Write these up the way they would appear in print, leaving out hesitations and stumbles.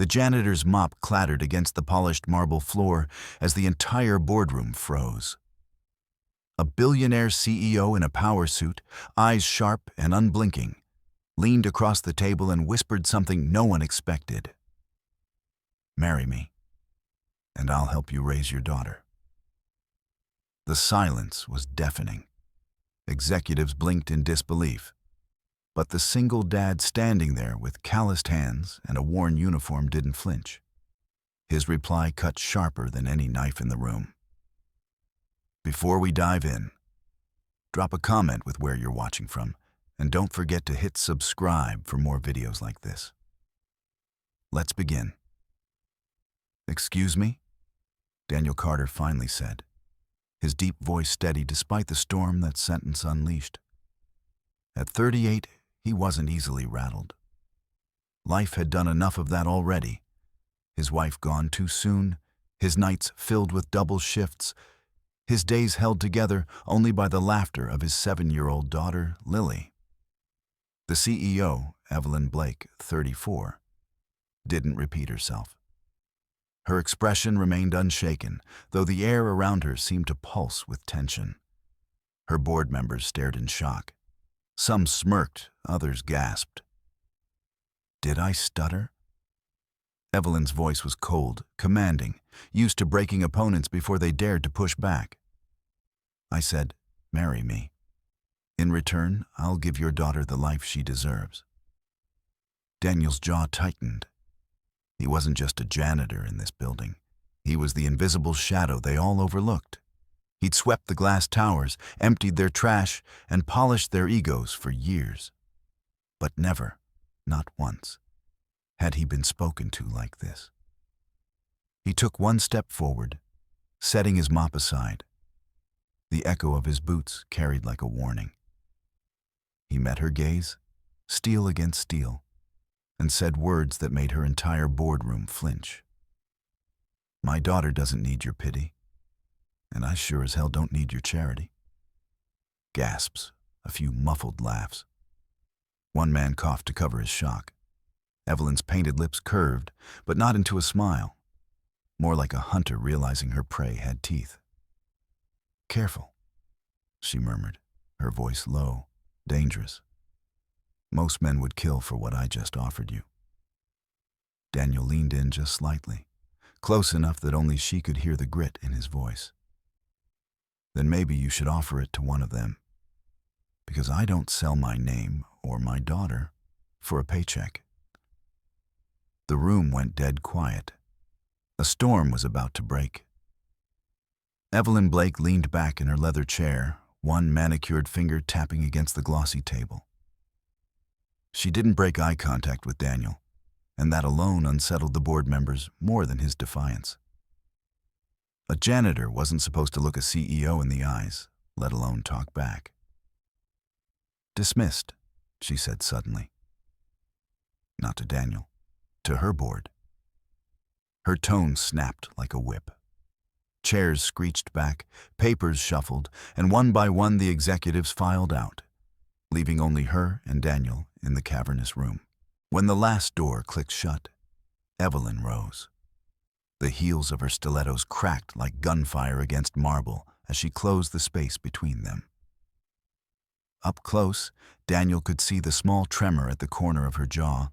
The janitor's mop clattered against the polished marble floor as the entire boardroom froze. A billionaire CEO in a power suit, eyes sharp and unblinking, leaned across the table and whispered something no one expected. "Marry me, and I'll help you raise your daughter." The silence was deafening. Executives blinked in disbelief. But the single dad standing there with calloused hands and a worn uniform didn't flinch. His reply cut sharper than any knife in the room. Before we dive in, drop a comment with where you're watching from, and don't forget to hit subscribe for more videos like this. Let's begin. "Excuse me?" Daniel Carter finally said, his deep voice steady despite the storm that sentence unleashed. At 38, he wasn't easily rattled. Life had done enough of that already. His wife gone too soon, his nights filled with double shifts, his days held together only by the laughter of his 7-year-old daughter, Lily. The CEO, Evelyn Blake, 34, didn't repeat herself. Her expression remained unshaken, though the air around her seemed to pulse with tension. Her board members stared in shock. Some smirked, others gasped. "Did I stutter?" Evelyn's voice was cold, commanding, used to breaking opponents before they dared to push back. "I said, marry me. In return, I'll give your daughter the life she deserves." Daniel's jaw tightened. He wasn't just a janitor in this building. He was the invisible shadow they all overlooked. He'd swept the glass towers, emptied their trash, and polished their egos for years. But never, not once, had he been spoken to like this. He took one step forward, setting his mop aside. The echo of his boots carried like a warning. He met her gaze, steel against steel, and said words that made her entire boardroom flinch. "My daughter doesn't need your pity, and I sure as hell don't need your charity." Gasps, a few muffled laughs. One man coughed to cover his shock. Evelyn's painted lips curved, but not into a smile, more like a hunter realizing her prey had teeth. "Careful," she murmured, her voice low, dangerous. "Most men would kill for what I just offered you." Daniel leaned in just slightly, close enough that only she could hear the grit in his voice. "Then maybe you should offer it to one of them, because I don't sell my name or my daughter for a paycheck." The room went dead quiet. A storm was about to break. Evelyn Blake leaned back in her leather chair, one manicured finger tapping against the glossy table. She didn't break eye contact with Daniel, and that alone unsettled the board members more than his defiance. A janitor wasn't supposed to look a CEO in the eyes, let alone talk back. "Dismissed," she said suddenly. Not to Daniel, to her board. Her tone snapped like a whip. Chairs screeched back, papers shuffled, and one by one the executives filed out, leaving only her and Daniel in the cavernous room. When the last door clicked shut, Evelyn rose. The heels of her stilettos cracked like gunfire against marble as she closed the space between them. Up close, Daniel could see the small tremor at the corner of her jaw,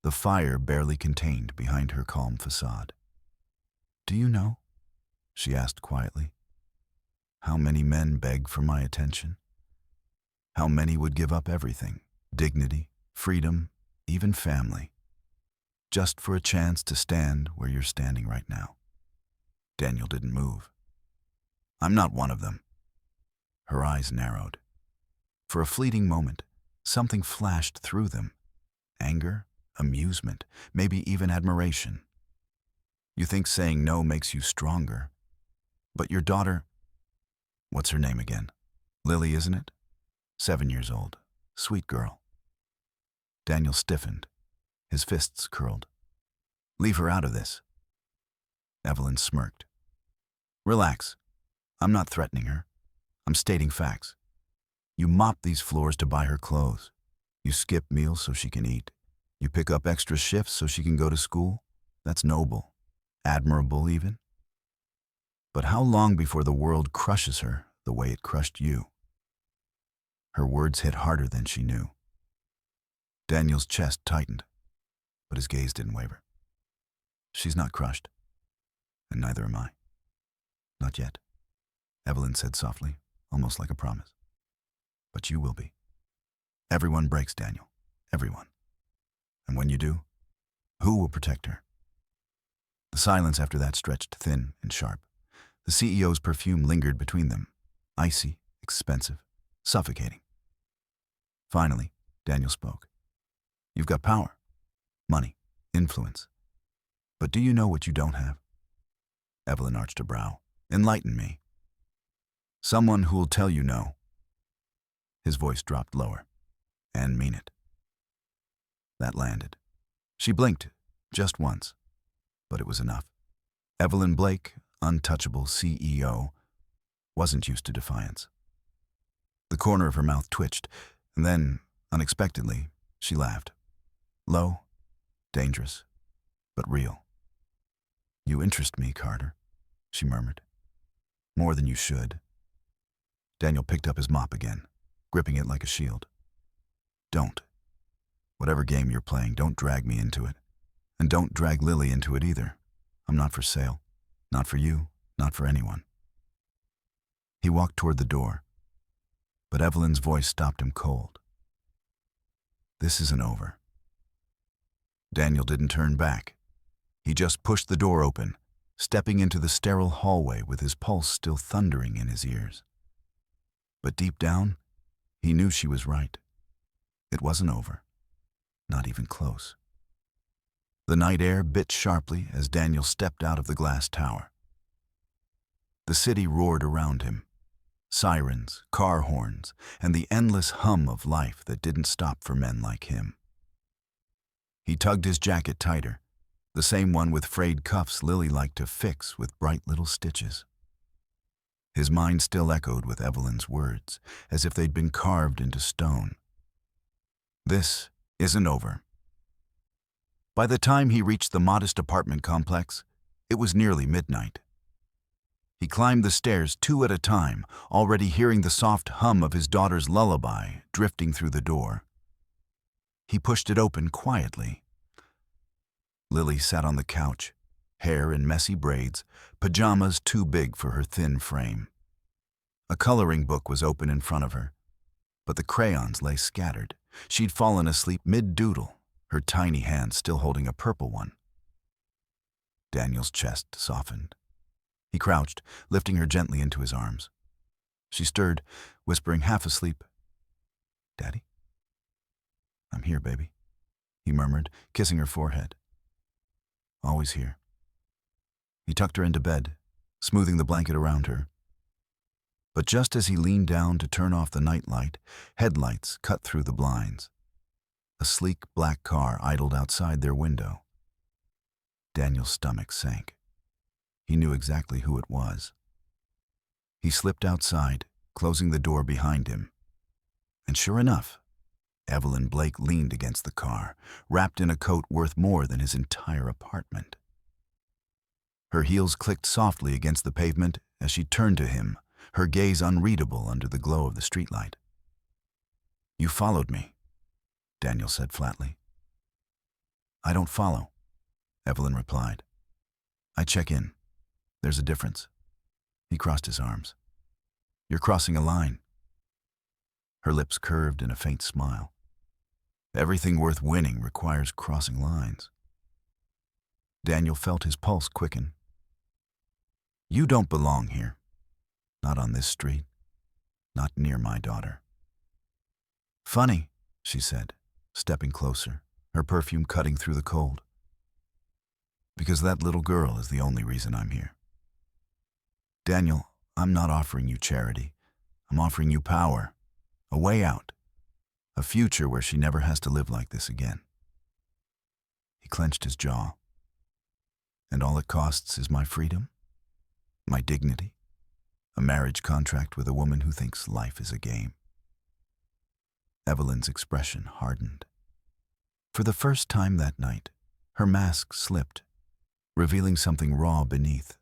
the fire barely contained behind her calm facade. "Do you know," she asked quietly, "how many men beg for my attention? How many would give up everything, dignity, freedom, even family, just for a chance to stand where you're standing right now?" Daniel didn't move. "I'm not one of them." Her eyes narrowed. For a fleeting moment, something flashed through them. Anger, amusement, maybe even admiration. "You think saying no makes you stronger. But your daughter, what's her name again? Lily, isn't it? 7 years old. Sweet girl." Daniel stiffened, his fists curled. "Leave her out of this." Evelyn smirked. "Relax. I'm not threatening her. I'm stating facts. You mop these floors to buy her clothes. You skip meals so she can eat. You pick up extra shifts so she can go to school. That's noble, admirable even. But how long before the world crushes her the way it crushed you? Her words hit harder than she knew. Daniel's chest tightened, but his gaze didn't waver. She's not crushed, and neither am I. Not yet, Evelyn said softly, almost like a promise. But you will be. Everyone breaks, Daniel. Everyone. And when you do, who will protect her? The silence after that stretched thin and sharp. The CEO's perfume lingered between them, icy, expensive, suffocating. Finally, Daniel spoke. You've got power, money, influence. But do you know what you don't have? Evelyn arched a brow. Enlighten me. Someone who'll tell you no. His voice dropped lower. And mean it. That landed. She blinked, just once. But it was enough. Evelyn Blake, untouchable CEO, wasn't used to defiance. The corner of her mouth twitched, and then, unexpectedly, she laughed. Low, dangerous, but real. You interest me, Carter, she murmured. More than you should. Daniel picked up his mop again, gripping it like a shield. Don't. Whatever game you're playing, don't drag me into it. And don't drag Lily into it either. I'm not for sale. Not for you, not for anyone. He walked toward the door, but Evelyn's voice stopped him cold. This isn't over. Daniel didn't turn back. He just pushed the door open, stepping into the sterile hallway with his pulse still thundering in his ears. But deep down, he knew she was right. It wasn't over. Not even close. The night air bit sharply as Daniel stepped out of the glass tower. The city roared around him. Sirens, car horns, and the endless hum of life that didn't stop for men like him. He tugged his jacket tighter, the same one with frayed cuffs Lily liked to fix with bright little stitches. His mind still echoed with Evelyn's words, as if they'd been carved into stone. This isn't over. By the time he reached the modest apartment complex, it was nearly midnight. He climbed the stairs 2 at a time, already hearing the soft hum of his daughter's lullaby drifting through the door. He pushed it open quietly. Lily sat on the couch, hair in messy braids, pajamas too big for her thin frame. A coloring book was open in front of her, but the crayons lay scattered. She'd fallen asleep mid-doodle, her tiny hand still holding a purple one. Daniel's chest softened. He crouched, lifting her gently into his arms. She stirred, whispering half asleep, "Daddy?" "I'm here, baby," he murmured, kissing her forehead. "Always here." He tucked her into bed, smoothing the blanket around her. But just as he leaned down to turn off the nightlight, headlights cut through the blinds. A sleek black car idled outside their window. Daniel's stomach sank. He knew exactly who it was. He slipped outside, closing the door behind him. And sure enough, Evelyn Blake leaned against the car, wrapped in a coat worth more than his entire apartment. Her heels clicked softly against the pavement as she turned to him, her gaze unreadable under the glow of the streetlight. "You followed me," Daniel said flatly. "I don't follow," Evelyn replied. "I check in. There's a difference." He crossed his arms. "You're crossing a line." Her lips curved in a faint smile. Everything worth winning requires crossing lines. Daniel felt his pulse quicken. "You don't belong here. Not on this street. Not near my daughter." "Funny," she said, stepping closer, her perfume cutting through the cold. "Because that little girl is the only reason I'm here. Daniel, I'm not offering you charity. I'm offering you power, a way out, a future where she never has to live like this again." He clenched his jaw. "And all it costs is my freedom, my dignity, a marriage contract with a woman who thinks life is a game." Evelyn's expression hardened. For the first time that night, her mask slipped, revealing something raw beneath.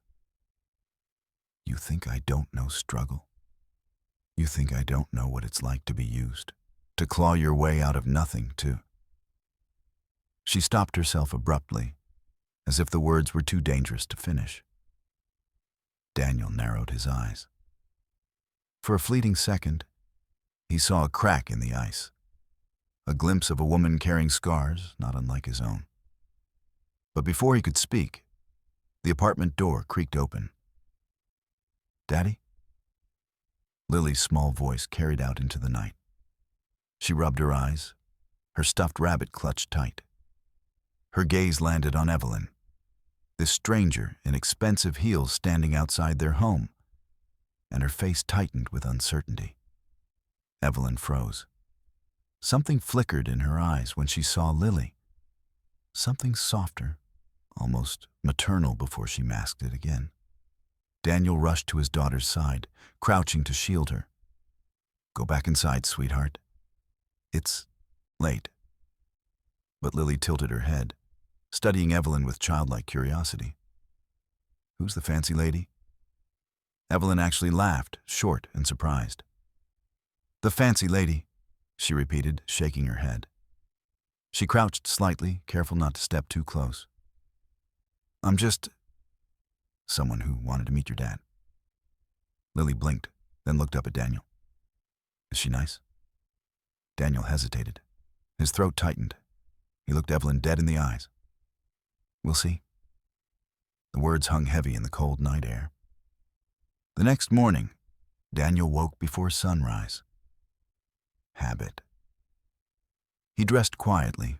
You think I don't know struggle? You think I don't know what it's like to be used? To claw your way out of nothing, too? She stopped herself abruptly, as if the words were too dangerous to finish. Daniel narrowed his eyes. For a fleeting second, he saw a crack in the ice, a glimpse of a woman carrying scars not unlike his own. But before he could speak, the apartment door creaked open. "Daddy?" Lily's small voice carried out into the night. She rubbed her eyes, her stuffed rabbit clutched tight. Her gaze landed on Evelyn, this stranger in expensive heels standing outside their home, and her face tightened with uncertainty. Evelyn froze. Something flickered in her eyes when she saw Lily. Something softer, almost maternal before she masked it again. Daniel rushed to his daughter's side, crouching to shield her. "Go back inside, sweetheart. It's late." But Lily tilted her head, studying Evelyn with childlike curiosity. "Who's the fancy lady?" Evelyn actually laughed, short and surprised. "The fancy lady," she repeated, shaking her head. She crouched slightly, careful not to step too close. "I'm just someone who wanted to meet your dad." Lily blinked, then looked up at Daniel. "Is she nice?" Daniel hesitated. His throat tightened. He looked Evelyn dead in the eyes. "We'll see." The words hung heavy in the cold night air. The next morning, Daniel woke before sunrise. Habit. He dressed quietly,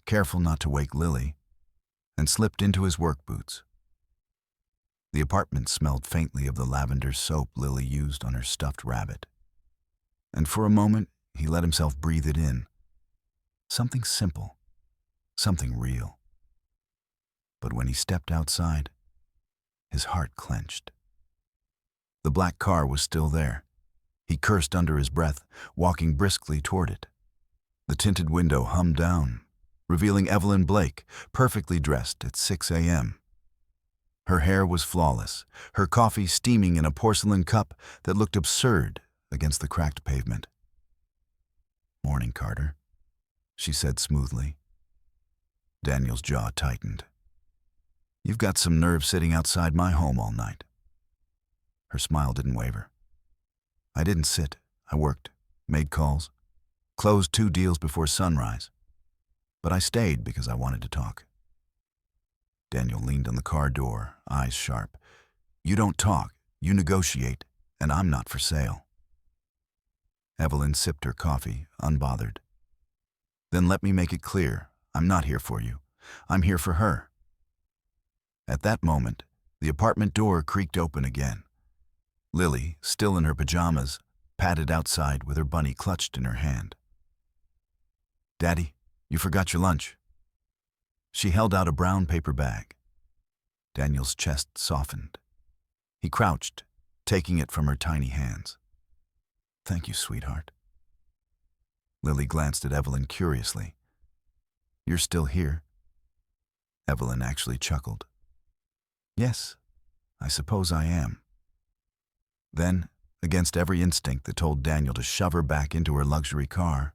careful not to wake Lily, and slipped into his work boots. The apartment smelled faintly of the lavender soap Lily used on her stuffed rabbit. And for a moment, he let himself breathe it in. Something simple, something real. But when he stepped outside, his heart clenched. The black car was still there. He cursed under his breath, walking briskly toward it. The tinted window hummed down, revealing Evelyn Blake, perfectly dressed at 6 a.m. Her hair was flawless, her coffee steaming in a porcelain cup that looked absurd against the cracked pavement. "Morning, Carter," she said smoothly. Daniel's jaw tightened. "You've got some nerve sitting outside my home all night." Her smile didn't waver. "I didn't sit. I worked, made calls, closed 2 deals before sunrise. But I stayed because I wanted to talk." Daniel leaned on the car door, eyes sharp. "You don't talk, you negotiate, and I'm not for sale." Evelyn sipped her coffee, unbothered. "Then let me make it clear, I'm not here for you. I'm here for her." At that moment, the apartment door creaked open again. Lily, still in her pajamas, padded outside with her bunny clutched in her hand. "Daddy, you forgot your lunch." She held out a brown paper bag. Daniel's chest softened. He crouched, taking it from her tiny hands. "Thank you, sweetheart." Lily glanced at Evelyn curiously. "You're still here?" Evelyn actually chuckled. "Yes, I suppose I am." Then, against every instinct that told Daniel to shove her back into her luxury car,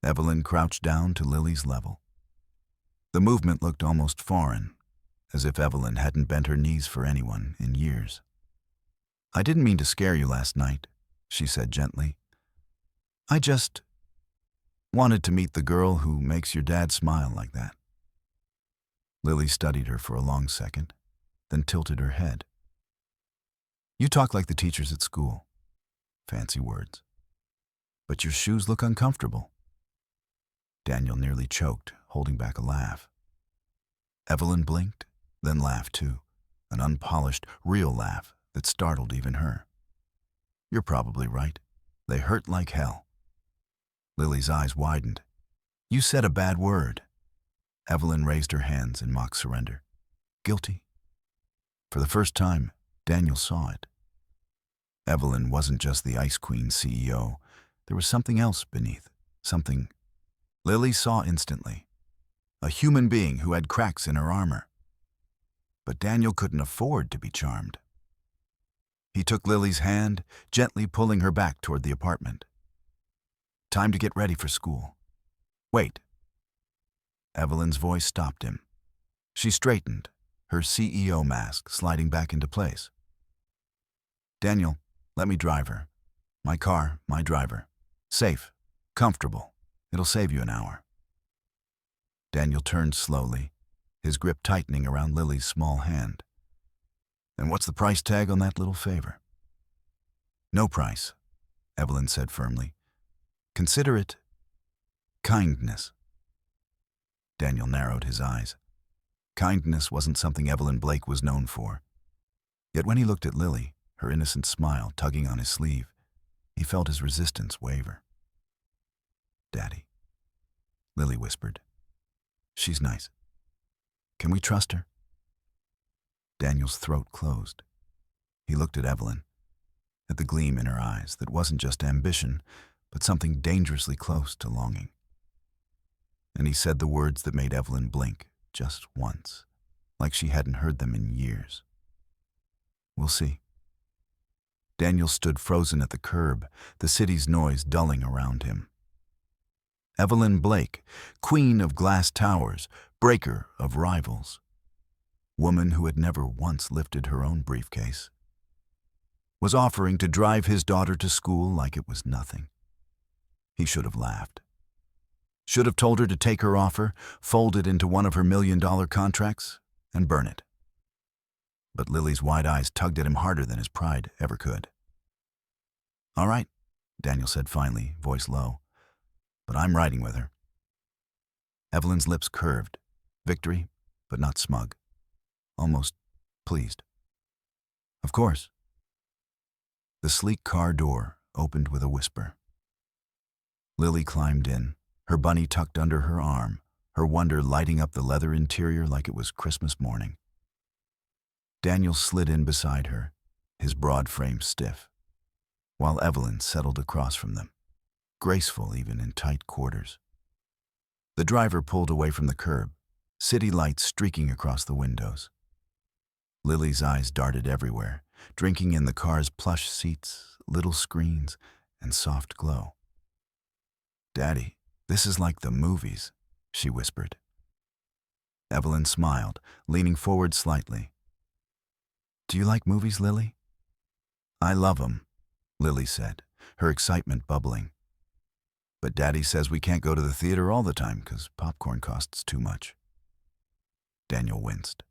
Evelyn crouched down to Lily's level. The movement looked almost foreign, as if Evelyn hadn't bent her knees for anyone in years. "I didn't mean to scare you last night," she said gently. "I just wanted to meet the girl who makes your dad smile like that." Lily studied her for a long second, then tilted her head. "You talk like the teachers at school." Fancy words. "But your shoes look uncomfortable." Daniel nearly choked, holding back a laugh. Evelyn blinked, then laughed too, an unpolished, real laugh that startled even her. "You're probably right. They hurt like hell." Lily's eyes widened. "You said a bad word." Evelyn raised her hands in mock surrender. "Guilty." For the first time, Daniel saw it. Evelyn wasn't just the Ice Queen CEO. There was something else beneath, something Lily saw instantly. A human being who had cracks in her armor. But Daniel couldn't afford to be charmed. He took Lily's hand, gently pulling her back toward the apartment. Time to get ready for school. Wait. Evelyn's voice stopped him. She straightened, her CEO mask sliding back into place. Daniel, let me drive her. My car, my driver. Safe, comfortable. It'll save you an hour. Daniel turned slowly, his grip tightening around Lily's small hand. And what's the price tag on that little favor? No price, Evelyn said firmly. Consider it kindness. Daniel narrowed his eyes. Kindness wasn't something Evelyn Blake was known for. Yet when he looked at Lily, her innocent smile tugging on his sleeve, he felt his resistance waver. Daddy, Lily whispered. She's nice. Can we trust her? Daniel's throat closed. He looked at Evelyn, at the gleam in her eyes that wasn't just ambition, but something dangerously close to longing. And he said the words that made Evelyn blink just once, like she hadn't heard them in years. We'll see. Daniel stood frozen at the curb, the city's noise dulling around him. Evelyn Blake, queen of glass towers, breaker of rivals. Woman who had never once lifted her own briefcase, was offering to drive his daughter to school like it was nothing. He should have laughed. Should have told her to take her offer, fold it into one of her $1 million contracts, and burn it. But Lily's wide eyes tugged at him harder than his pride ever could. All right, Daniel said finally, voice low, but I'm riding with her. Evelyn's lips curved, victory, but not smug, almost pleased. Of course. The sleek car door opened with a whisper. Lily climbed in, her bunny tucked under her arm, her wonder lighting up the leather interior like it was Christmas morning. Daniel slid in beside her, his broad frame stiff, while Evelyn settled across from them, graceful even in tight quarters. The driver pulled away from the curb, city lights streaking across the windows. Lily's eyes darted everywhere, drinking in the car's plush seats, little screens, and soft glow. Daddy, this is like the movies, she whispered. Evelyn smiled, leaning forward slightly. Do you like movies, Lily? I love 'em, Lily said, her excitement bubbling. But Daddy says we can't go to the theater all the time because popcorn costs too much. Daniel winced.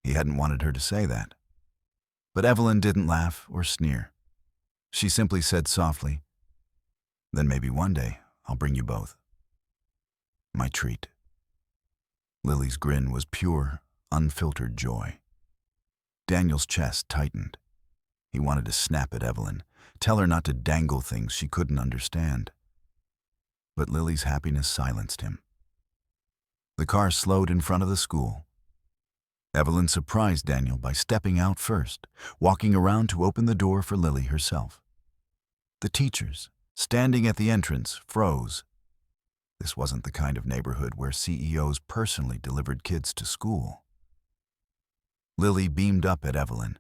He hadn't wanted her to say that. But Evelyn didn't laugh or sneer. She simply said softly, Then maybe one day I'll bring you both. My treat. Lily's grin was pure, unfiltered joy. Daniel's chest tightened. He wanted to snap at Evelyn, tell her not to dangle things she couldn't understand. But Lily's happiness silenced him. The car slowed in front of the school. Evelyn surprised Daniel by stepping out first, walking around to open the door for Lily herself. The teachers, standing at the entrance, froze. This wasn't the kind of neighborhood where CEOs personally delivered kids to school. Lily beamed up at Evelyn.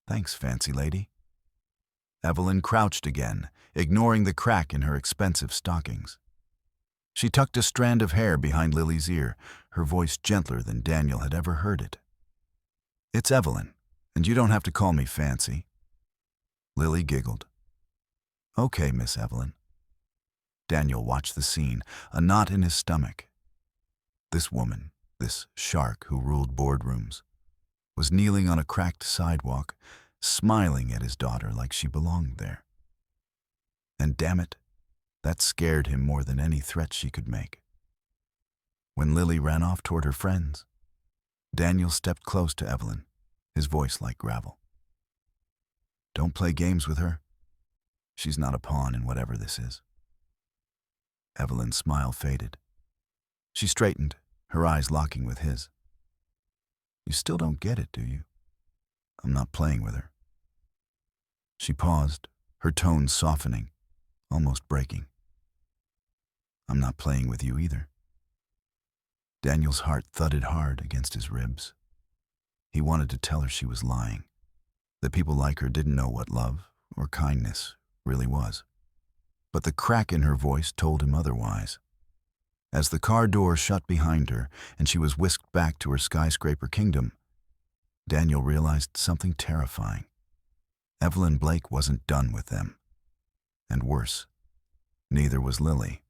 Thanks, fancy lady. Evelyn crouched again, ignoring the crack in her expensive stockings. She tucked a strand of hair behind Lily's ear, her voice gentler than Daniel had ever heard it. It's Evelyn, and you don't have to call me fancy. Lily giggled. Okay, Miss Evelyn. Daniel watched the scene, a knot in his stomach. This woman, this shark who ruled boardrooms, was kneeling on a cracked sidewalk, smiling at his daughter like she belonged there. And damn it, that scared him more than any threat she could make. When Lily ran off toward her friends, Daniel stepped close to Evelyn, his voice like gravel. Don't play games with her. She's not a pawn in whatever this is. Evelyn's smile faded. She straightened, her eyes locking with his. You still don't get it, do you? I'm not playing with her. She paused, her tone softening, almost breaking. I'm not playing with you either. Daniel's heart thudded hard against his ribs. He wanted to tell her she was lying, that people like her didn't know what love or kindness really was. But the crack in her voice told him otherwise. As the car door shut behind her and she was whisked back to her skyscraper kingdom, Daniel realized something terrifying. Evelyn Blake wasn't done with them. And worse, neither was Lily.